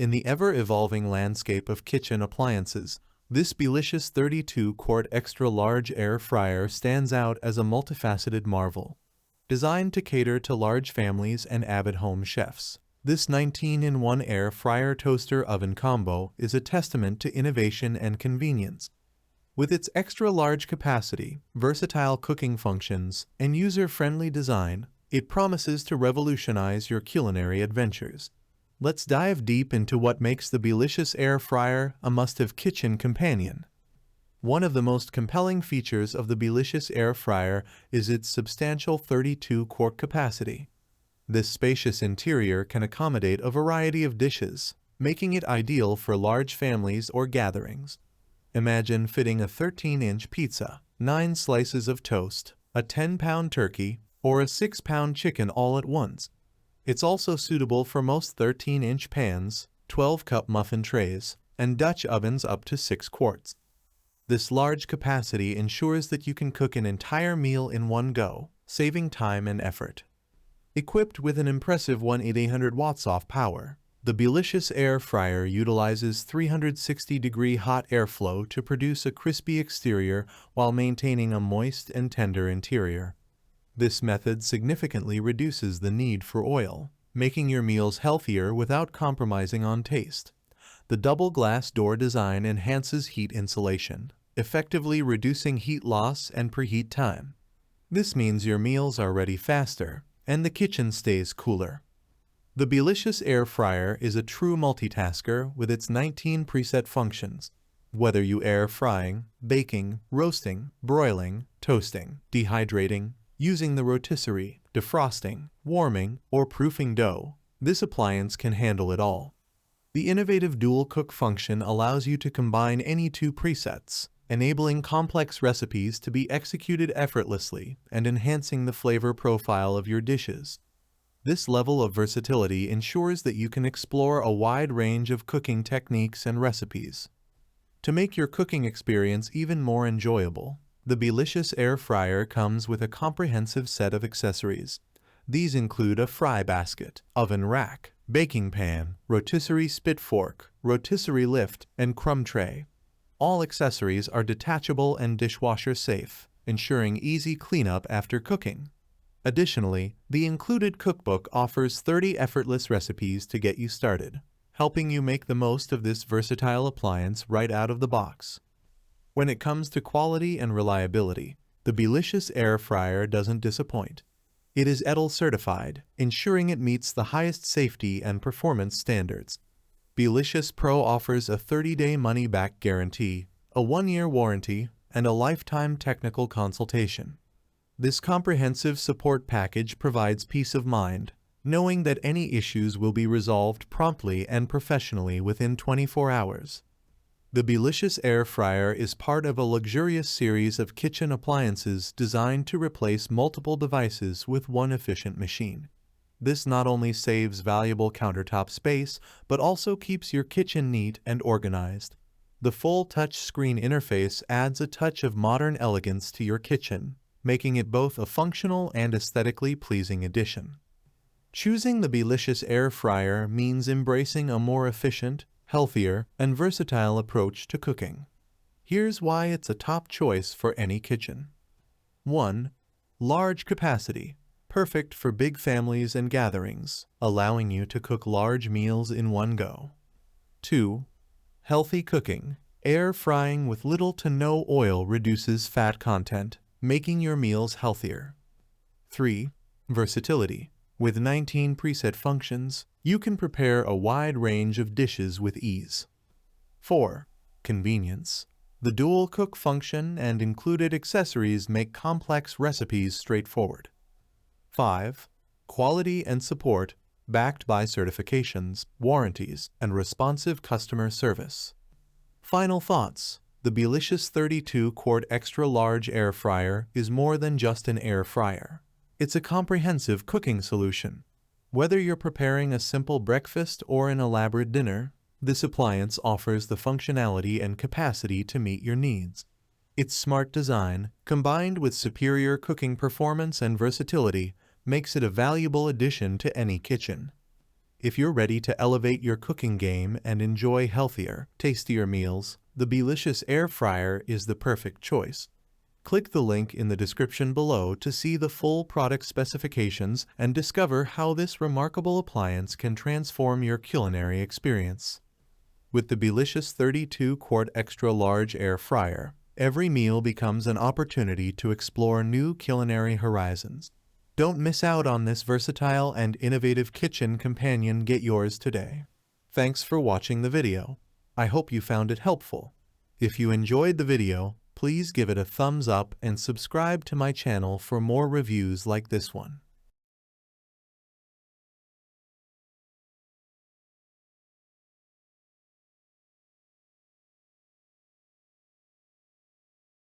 In the ever-evolving landscape of kitchen appliances, this Beelicious 32-quart extra-large air fryer stands out as a multifaceted marvel. Designed to cater to large families and avid home chefs, this 19-in-1 air fryer toaster oven combo is a testament to innovation and convenience. With its extra-large capacity, versatile cooking functions, and user-friendly design, it promises to revolutionize your culinary adventures. Let's dive deep into what makes the Beelicious air fryer a must-have kitchen companion. One of the most compelling features of the Beelicious air fryer is its substantial 32-quart capacity. This spacious interior can accommodate a variety of dishes, making it ideal for large families or gatherings. Imagine fitting a 13-inch pizza, 9 slices of toast, a 10-pound turkey, or a 6-pound chicken all at once. It's also suitable for most 13-inch pans, 12-cup muffin trays, and Dutch ovens up to 6 quarts. This large capacity ensures that you can cook an entire meal in one go, saving time and effort. Equipped with an impressive 1,800 watts of power, the Beelicious air fryer utilizes 360-degree hot airflow to produce a crispy exterior while maintaining a moist and tender interior. This method significantly reduces the need for oil, making your meals healthier without compromising on taste. The double glass door design enhances heat insulation, effectively reducing heat loss and preheat time. This means your meals are ready faster, and the kitchen stays cooler. The Beelicious air fryer is a true multitasker with its 19 preset functions. Whether you air frying, baking, roasting, broiling, toasting, dehydrating, using the rotisserie, defrosting, warming, or proofing dough, this appliance can handle it all. The innovative dual cook function allows you to combine any 2 presets, enabling complex recipes to be executed effortlessly and enhancing the flavor profile of your dishes. This level of versatility ensures that you can explore a wide range of cooking techniques and recipes. To make your cooking experience even more enjoyable, the Beelicious air fryer comes with a comprehensive set of accessories. These include a fry basket, oven rack, baking pan, rotisserie spit fork, rotisserie lift, and crumb tray. All accessories are detachable and dishwasher safe, ensuring easy cleanup after cooking. Additionally, the included cookbook offers 30 effortless recipes to get you started, helping you make the most of this versatile appliance right out of the box. When it comes to quality and reliability, the Beelicious air fryer doesn't disappoint. It is ETL certified, ensuring it meets the highest safety and performance standards. Beelicious Pro offers a 30-day money-back guarantee, a 1-year warranty, and a lifetime technical consultation. This comprehensive support package provides peace of mind, knowing that any issues will be resolved promptly and professionally within 24 hours. The Beelicious air fryer is part of a luxurious series of kitchen appliances designed to replace multiple devices with one efficient machine. This not only saves valuable countertop space, but also keeps your kitchen neat and organized. The full touch-screen interface adds a touch of modern elegance to your kitchen, making it both a functional and aesthetically pleasing addition. Choosing the Beelicious air fryer means embracing a more efficient, healthier, and versatile approach to cooking. Here's why it's a top choice for any kitchen. 1. Large capacity. Perfect for big families and gatherings, allowing you to cook large meals in one go. 2. Healthy cooking. Air frying with little to no oil reduces fat content, making your meals healthier. 3. Versatility. With 19 preset functions, you can prepare a wide range of dishes with ease. 4. Convenience. The dual cook function and included accessories make complex recipes straightforward. 5. Quality and support, backed by certifications, warranties, and responsive customer service. Final thoughts. The Beelicious 32-quart extra-large air fryer is more than just an air fryer. It's a comprehensive cooking solution. Whether you're preparing a simple breakfast or an elaborate dinner, this appliance offers the functionality and capacity to meet your needs. Its smart design, combined with superior cooking performance and versatility, makes it a valuable addition to any kitchen. If you're ready to elevate your cooking game and enjoy healthier, tastier meals, the Beelicious Air Fryer is the perfect choice. Click the link in the description below to see the full product specifications and discover how this remarkable appliance can transform your culinary experience. With the Beelicious 32-quart extra large air fryer, every meal becomes an opportunity to explore new culinary horizons. Don't miss out on this versatile and innovative kitchen companion. Get yours today. Thanks for watching the video. I hope you found it helpful. If you enjoyed the video, please give it a thumbs up and subscribe to my channel for more reviews like this one.